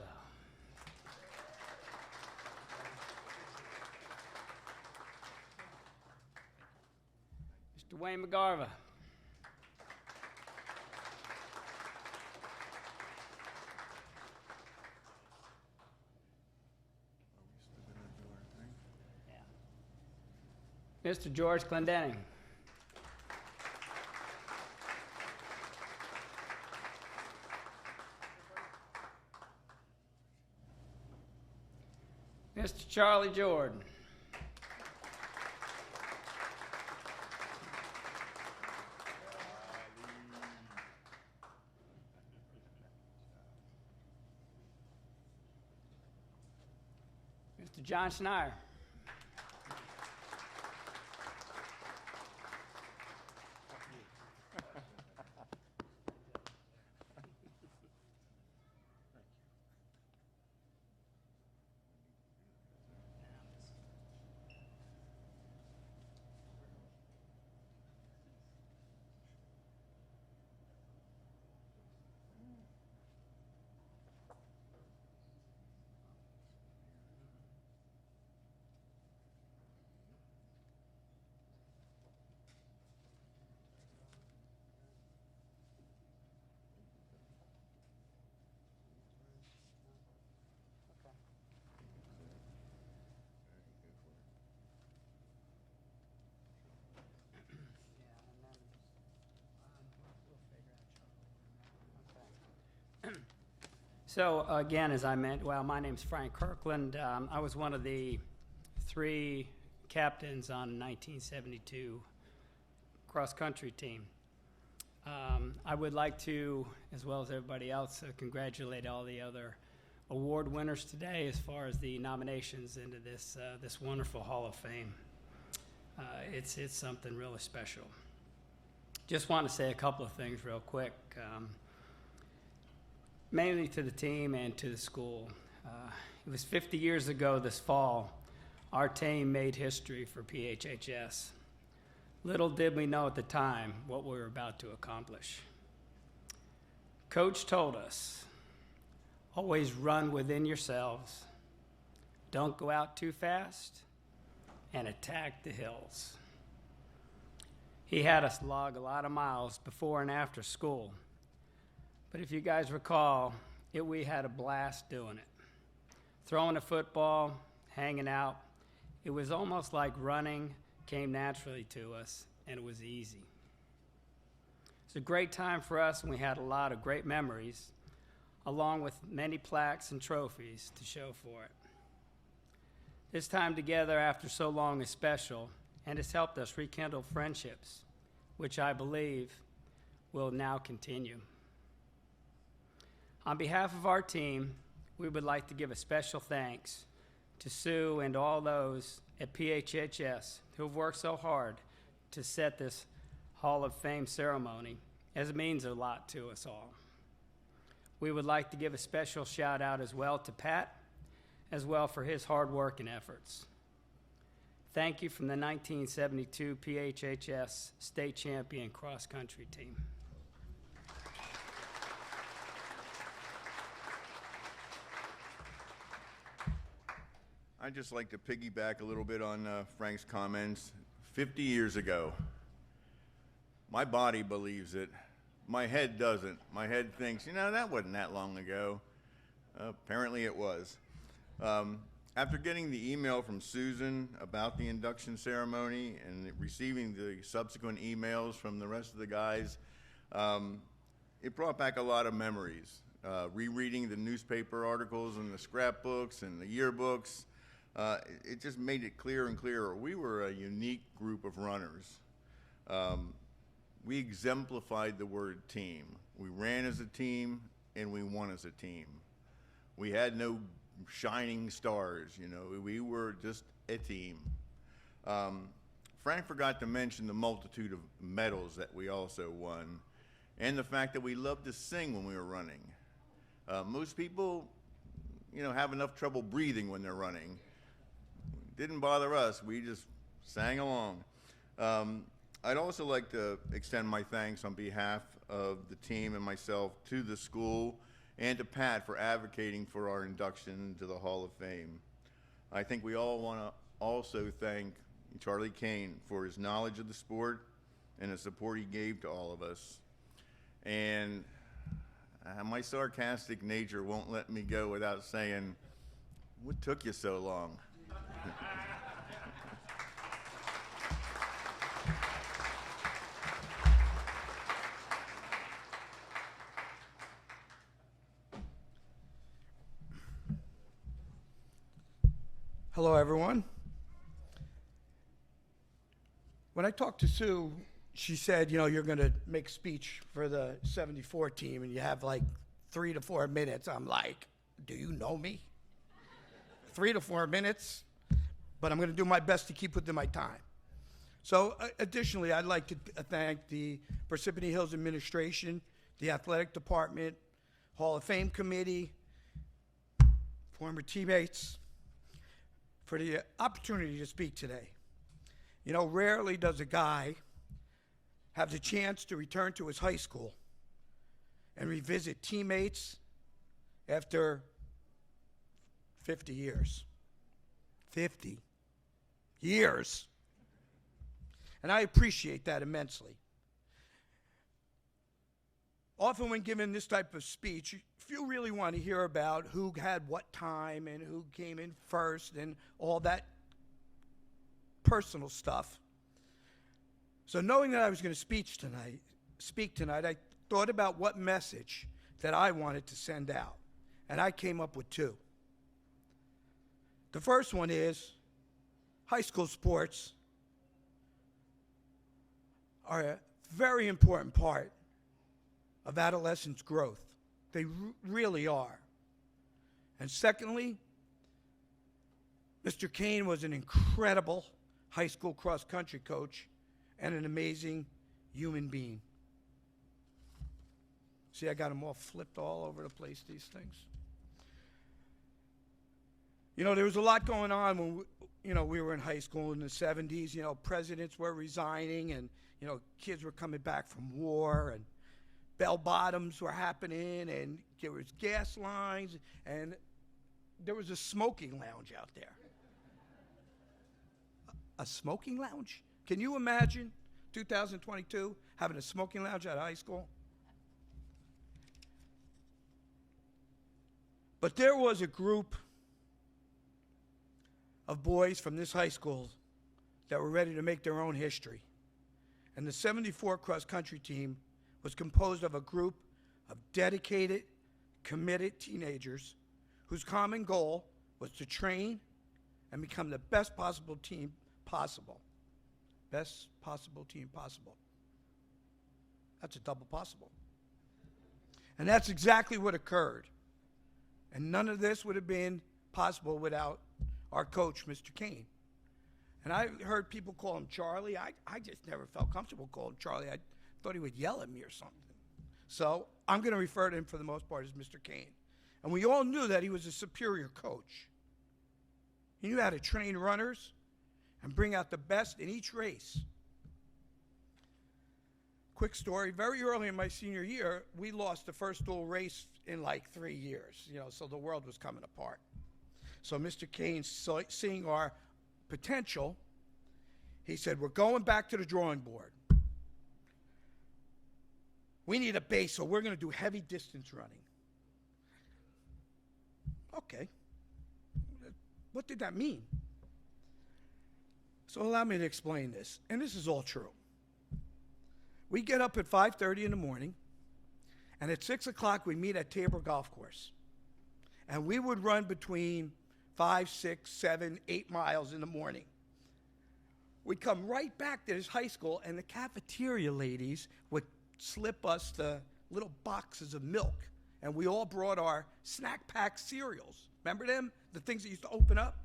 Mr. Wayne McGarva. Mr. George Clendenning. Mr. Charlie Jordan. Mr. John Schneier. So again, as I meant, well, my name's Frank Kirkland. I was one of the three captains on the 1972 cross-country team. I would like to, as well as everybody else, congratulate all the other award winners today as far as the nominations into this this wonderful Hall of Fame. It's something really special. Just want to say a couple of things real quick. Mainly to the team and to the school. It was 50 years ago this fall, our team made history for PHHS. Little did we know at the time what we were about to accomplish. Coach told us, always run within yourselves, don't go out too fast, and attack the hills. He had us log a lot of miles before and after school. But if you guys recall, we had a blast doing it. Throwing a football, hanging out. It was almost like running came naturally to us, and it was easy. It's a great time for us, and we had a lot of great memories, along with many plaques and trophies to show for it. This time together after so long is special, and it's helped us rekindle friendships, which I believe will now continue. On behalf of our team, we would like to give a special thanks to Sue and all those at PHHS who have worked so hard to set this Hall of Fame ceremony, as it means a lot to us all. We would like to give a special shout out as well to Pat as well for his hard work and efforts. Thank you from the 1972 PHHS state champion cross country team. I'd just like to piggyback a little bit on Frank's comments. 50 years ago, my body believes it. My head doesn't. My head thinks, you know, that wasn't that long ago. Apparently it was. After getting the email from Susan about the induction ceremony and receiving the subsequent emails from the rest of the guys, it brought back a lot of memories. Rereading the newspaper articles and the scrapbooks and the yearbooks, it just made it clearer and clearer. We were a unique group of runners. We exemplified the word team. We ran as a team and we won as a team. We had no shining stars, you know, we were just a team. Frank forgot to mention the multitude of medals that we also won and the fact that we loved to sing when we were running. Most people, you know, have enough trouble breathing when they're running. Didn't bother us, we just sang along. I'd also like to extend my thanks on behalf of the team and myself to the school and to Pat for advocating for our induction into the Hall of Fame. I think we all want to also thank Charlie Kane for his knowledge of the sport and the support he gave to all of us. And my sarcastic nature won't let me go without saying, what took you so long? Hello, everyone. When I talked to Sue, she said, you know, you're going to make a speech for the 74 team and you have like 3 to 4 minutes. I'm like, do you know me? 3 to 4 minutes? But I'm going to do my best to keep within my time. So additionally, I'd like to thank the Parsippany Hills administration, the athletic department, Hall of Fame committee, former teammates, for the opportunity to speak today. You know, rarely does a guy have the chance to return to his high school and revisit teammates after 50 years. 50 years. And I appreciate that immensely. Often when given this type of speech, if you really want to hear about who had what time and who came in first and all that personal stuff. So knowing that I was going to speak tonight, I thought about what message that I wanted to send out. And I came up with 2. The first one is high school sports are a very important part of adolescents' growth. They really are. And secondly, Mr. Kane was an incredible high school cross-country coach and an amazing human being. See, I got them all flipped all over the place, these things. You know, there was a lot going on when, we were in high school in the 70s. You know, presidents were resigning and, kids were coming back from war and bell bottoms were happening and there was gas lines and there was a smoking lounge out there. A smoking lounge? Can you imagine 2022 having a smoking lounge at a high school? But there was a group of boys from this high school that were ready to make their own history. And the 74 cross-country team was composed of a group of dedicated, committed teenagers whose common goal was to train and become the best possible team possible. Best possible team possible. That's a double possible. And that's exactly what occurred. And none of this would have been possible without our coach, Mr. Kane. And I heard people call him Charlie. I just never felt comfortable calling him Charlie. I thought he would yell at me or something. So I'm going to refer to him for the most part as Mr. Kane. And we all knew that he was a superior coach. He knew how to train runners and bring out the best in each race. Quick story, very early in my senior year, we lost the first dual race in like 3 years, so the world was coming apart. So Mr. Kane, seeing our potential, he said, we're going back to the drawing board. We need a base, so we're going to do heavy distance running. Okay. What did that mean? So allow me to explain this, and this is all true. We get up at 5:30 in the morning, and at 6 o'clock we meet at Tabor Golf Course. And we would run between 5, 6, 7, 8 miles in the morning. We'd come right back to this high school, and the cafeteria ladies would slip us the little boxes of milk, and we all brought our snack pack cereals. Remember them? The things that used to open up?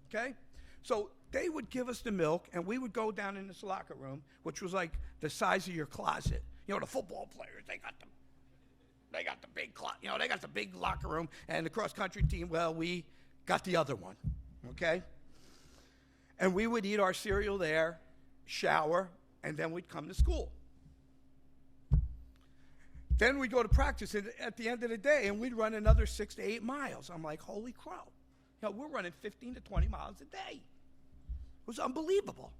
Okay? So they would give us the milk, and we would go down in this locker room, which was like the size of your closet. The football players, they got the big they got the big locker room, and the cross-country team, well, we got the other one, okay? And we would eat our cereal there, shower, and then we'd come to school. Then we'd go to practice at the end of the day, and we'd run another 6 to 8 miles. I'm like, holy crow. We're running 15 to 20 miles a day. It was unbelievable,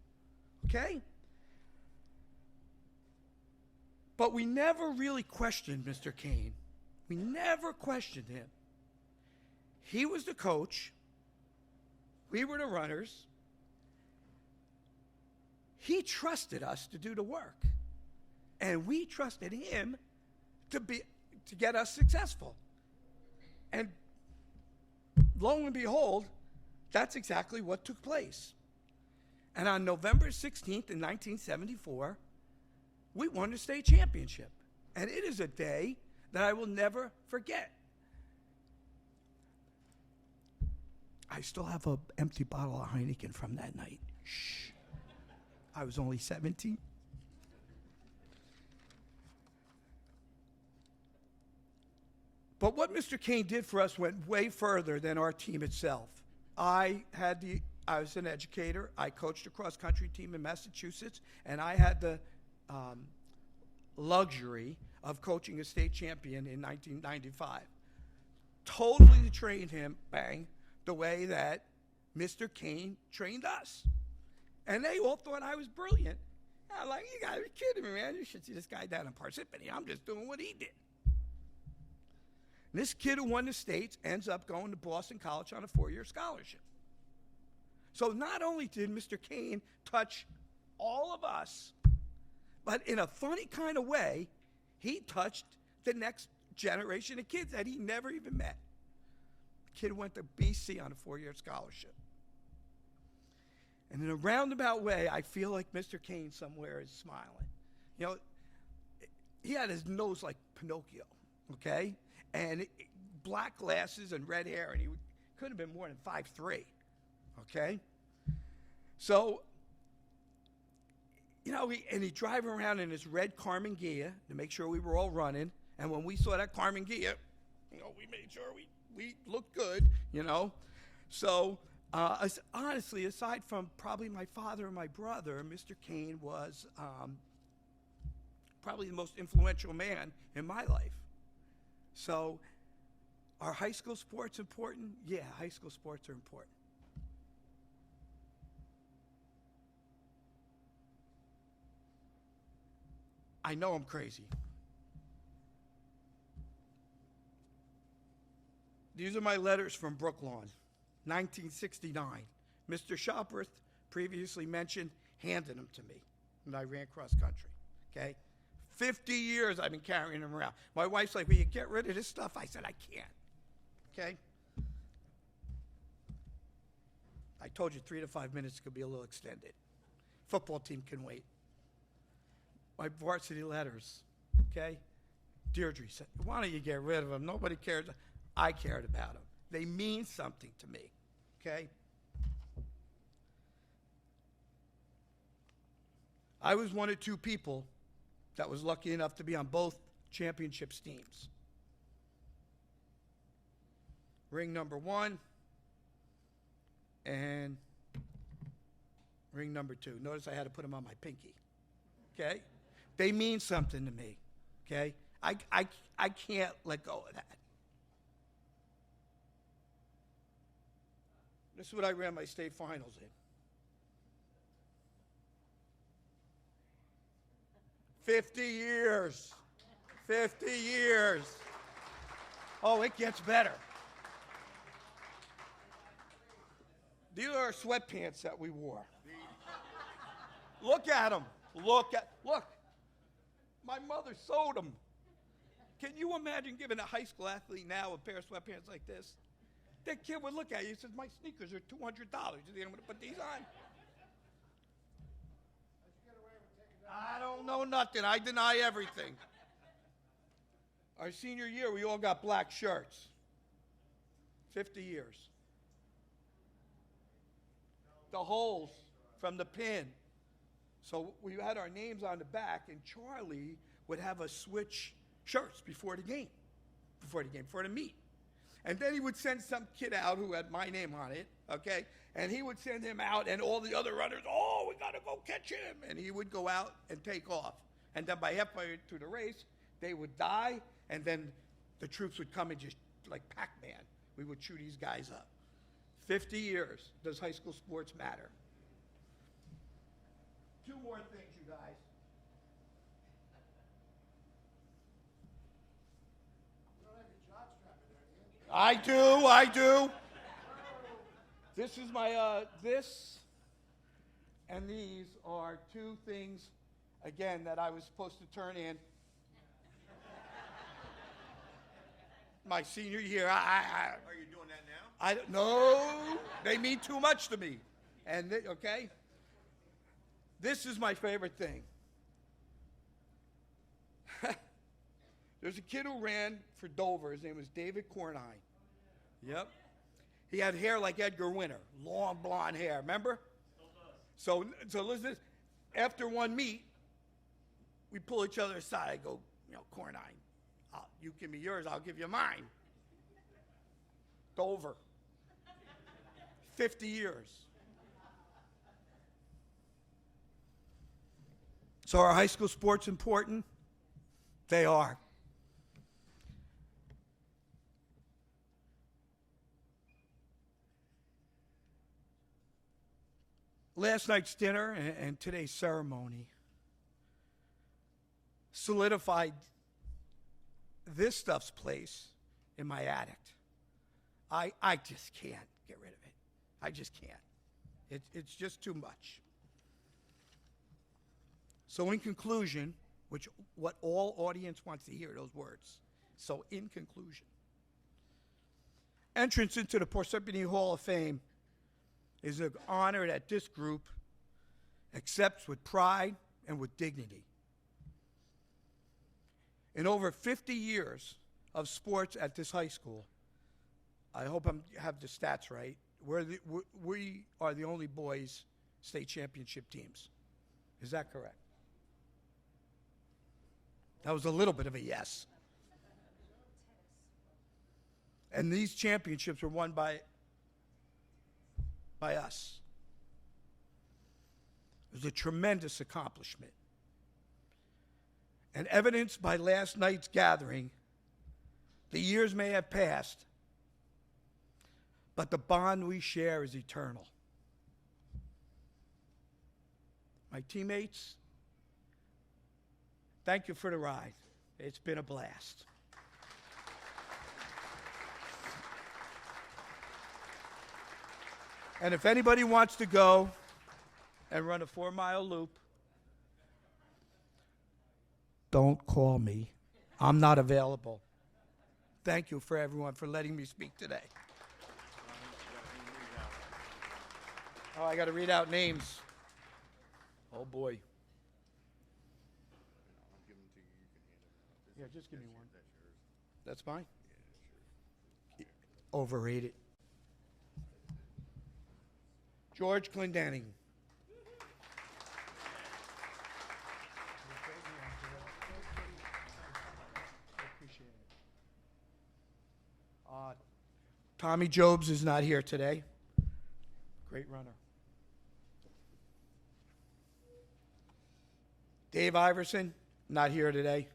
okay? But we never really questioned Mr. Kane. We never questioned him. He was the coach. We were the runners. He trusted us to do the work. And we trusted him to get us successful. And lo and behold, that's exactly what took place. And on November 16th in 1974, we won the state championship. And it is a day that I will never forget. I still have an empty bottle of Heineken from that night. Shh. I was only 17. But what Mr. Kane did for us went way further than our team itself. I was an educator. I coached a cross-country team in Massachusetts, and I had the luxury of coaching a state champion in 1995. Totally trained him, the way that Mr. Kane trained us. And they all thought I was brilliant. I'm like, you gotta be kidding me, man. You should see this guy down in Parsippany. I'm just doing what he did. And this kid who won the states ends up going to Boston College on a 4-year scholarship. So not only did Mr. Kane touch all of us, but in a funny kind of way, he touched the next generation of kids that he never even met. The kid went to BC on a 4-year scholarship. And in a roundabout way, I feel like Mr. Kane somewhere is smiling. He had his nose like Pinocchio, okay? And black glasses and red hair, and he couldn't have been more than 5'3", okay? So, he'd drive around in his red Carmen Ghia to make sure we were all running. And when we saw that Carmen Ghia, we made sure we looked good, So, honestly, aside from probably my father and my brother, Mr. Kane was probably the most influential man in my life. So, are high school sports important? Yeah, high school sports are important. I know I'm crazy. These are my letters from Brooklawn, 1969. Mr. Shopworth, previously mentioned, handed them to me when I ran cross country, okay? 50 years I've been carrying them around. My wife's like, will you get rid of this stuff? I said, I can't, okay? I told you 3 to 5 minutes could be a little extended. Football team can wait. My varsity letters, okay? Deirdre said, why don't you get rid of them? Nobody cares. I cared about them. They mean something to me, okay? I was one of 2 people that was lucky enough to be on both championships teams. Ring number 1 and ring number 2. Notice I had to put them on my pinky. Okay? They mean something to me. Okay? I can't let go of that. This is what I ran my state finals in. 50 years. 50 years. Oh, it gets better. These are our sweatpants that we wore. Look at them. Look. My mother sewed them. Can you imagine giving a high school athlete now a pair of sweatpants like this? That kid would look at you and says, my sneakers are $200. You think I'm going to put these on? I don't know nothing. I deny everything. Our senior year, we all got black shirts. 50 years. The holes from the pin. So we had our names on the back, and Charlie would have us switch shirts before the meet. And then he would send some kid out who had my name on it, okay? And he would send him out, and all the other runners, oh, we got to go catch him. And he would go out and take off. And then by halfway through the race, they would die, and then the troops would come and just, like Pac-Man, we would chew these guys up. 50 years. Does high school sports matter? 2 more things, you guys. I do. This is my, this and these are 2 things, again, that I was supposed to turn in my senior year. Are you doing that now? No, they mean too much to me. And, okay? This is my favorite thing. There's a kid who ran for Dover. His name was David Cornine. Yep. He had hair like Edgar Winter, long blonde hair. Remember? So listen. After one meet, we pull each other aside. I go, Cornine, you give me yours, I'll give you mine. Dover. 50 years. So are high school sports important? They are. Last night's dinner and today's ceremony solidified this stuff's place in my attic. I just can't get rid of it. I just can't. It's just too much. So in conclusion, what all audience wants to hear, those words. So in conclusion, entrance into the Parsippany Hall of Fame is an honor that this group accepts with pride and with dignity. In over 50 years of sports at this high school, I hope I have the stats right, we are the only boys state championship teams. Is that correct? That was a little bit of a yes. And these championships were won by us. It was a tremendous accomplishment. And evidenced by last night's gathering, the years may have passed, but the bond we share is eternal. My teammates, thank you for the ride. It's been a blast. And if anybody wants to go and run a 4-mile loop, don't call me. I'm not available. Thank you for everyone for letting me speak today. Oh, I got to read out names. Oh, boy. Yeah, just give me one. That's fine? Overrated. George Clendenning. Tommy Jobs is not here today. Great runner. Dave Iverson, not here today.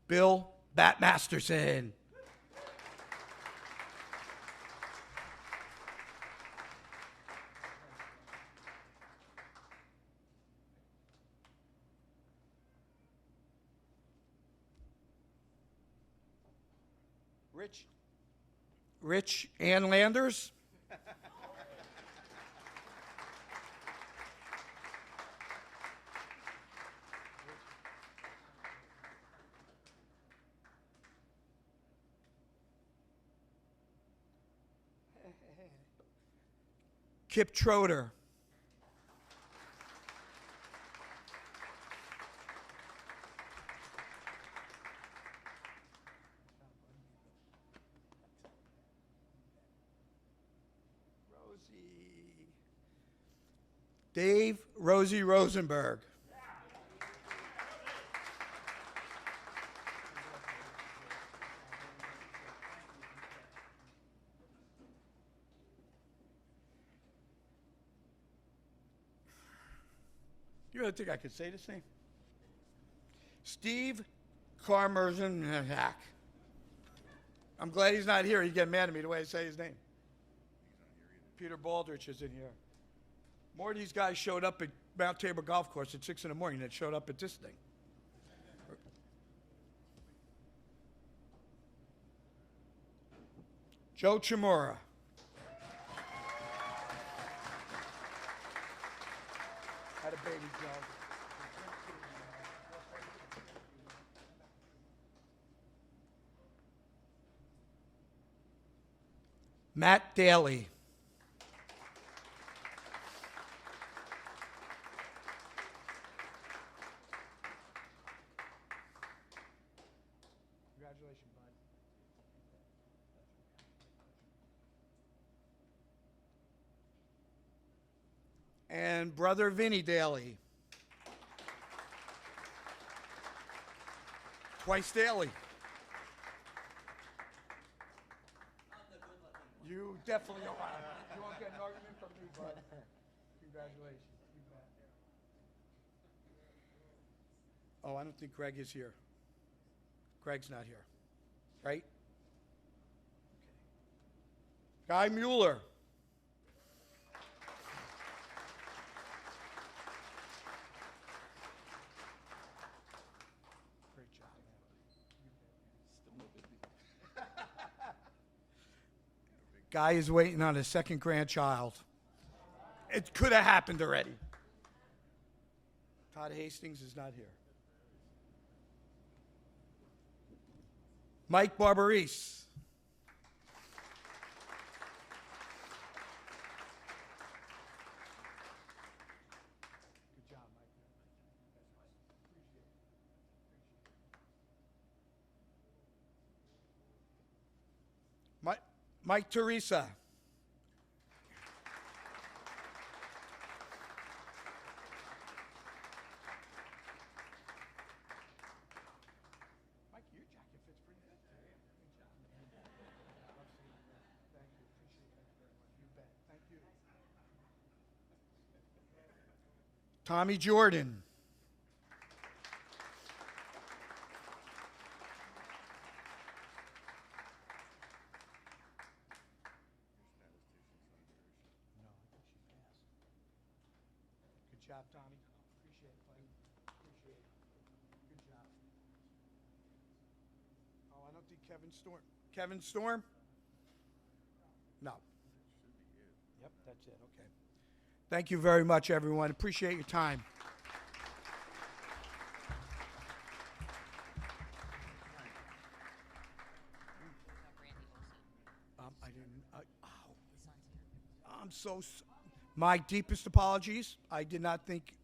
Bill Bat Masterson. Rich Ann Landers. Kip Troder. Dave Rosie Rosenberg. You really think I could say this name? Steve Carmerzan. I'm glad he's not here. He'd get mad at me the way I say his name. Peter Baldrich is in here. More of these guys showed up at Mount Tabor Golf Course at 6 in the morning than showed up at this thing. Joe Chimura. Had a baby, Joe. Matt Daly. Congratulations, bud. And brother Vinny Daly. Twice daily. You definitely don't want to. You won't get an argument from me, bud. Congratulations. You bet. Oh, I don't think Greg is here. Greg's not here, right? Okay. Guy Mueller. Great job, man. Guy is waiting on his second grandchild. It could have happened already. Todd Hastings is not here. Mike Barbarese. Good job, Mike. Mike Teresa. Mike, your jacket fits pretty good. Good job, man. Love seeing that. Thank you. Appreciate that very much. You bet. Thank you. Tommy Jordan. Good job, Tommy. Appreciate it, buddy. Appreciate it. Good job. Oh, I don't think Kevin Storm. Kevin Storm? No. Yep, that's it. Okay. Thank you very much, everyone. Appreciate your time. I didn't. I'm so. My deepest apologies. I did not think.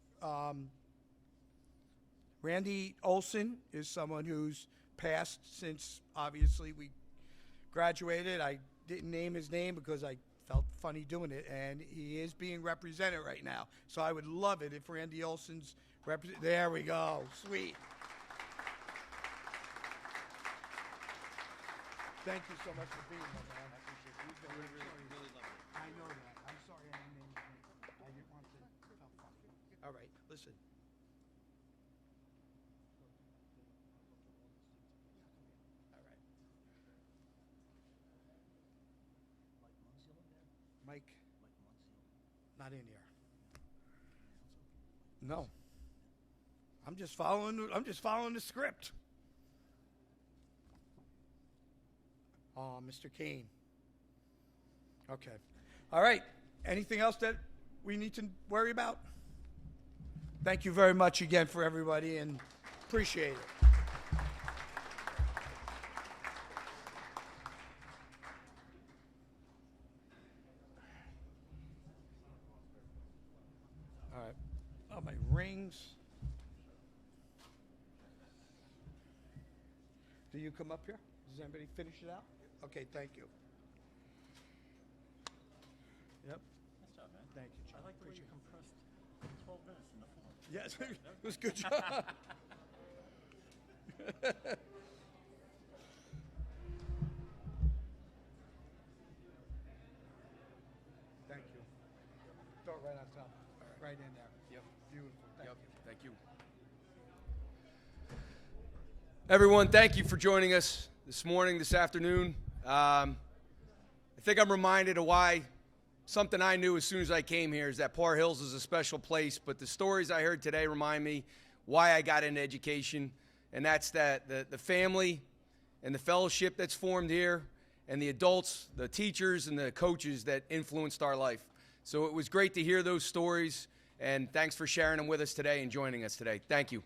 Randy Olson is someone who's passed since obviously we graduated. I didn't name his name because I felt funny doing it, and he is being represented right now. So I would love it if Randy Olson's there we go. Sweet. Thank you so much for being here, man. I appreciate it. You've been really lovely. I know that. I'm sorry I didn't name you. I didn't want to. It felt funny. All right, listen. All right. Mike. Not in here. No. I'm just following the script. Oh, Mr. Kane. Okay. All right. Anything else that we need to worry about? Thank you very much again for everybody and appreciate it. All right. Oh, my rings. Do you come up here? Does anybody finish it out? Okay, thank you. Yep. Nice job, man. Thank you, John. I like the way you compressed 12 minutes into 4. Yes, it was a good job. Thank you. Throw it right on top. Right in there. Yep. Beautiful. Thank you. Thank you. Everyone, thank you for joining us this morning, this afternoon. I think I'm reminded of why something I knew as soon as I came here is that Par Hills is a special place, but the stories I heard today remind me why I got into education, and that's that the family and the fellowship that's formed here, and the adults, the teachers, and the coaches that influenced our life. So it was great to hear those stories, and thanks for sharing them with us today and joining us today. Thank you.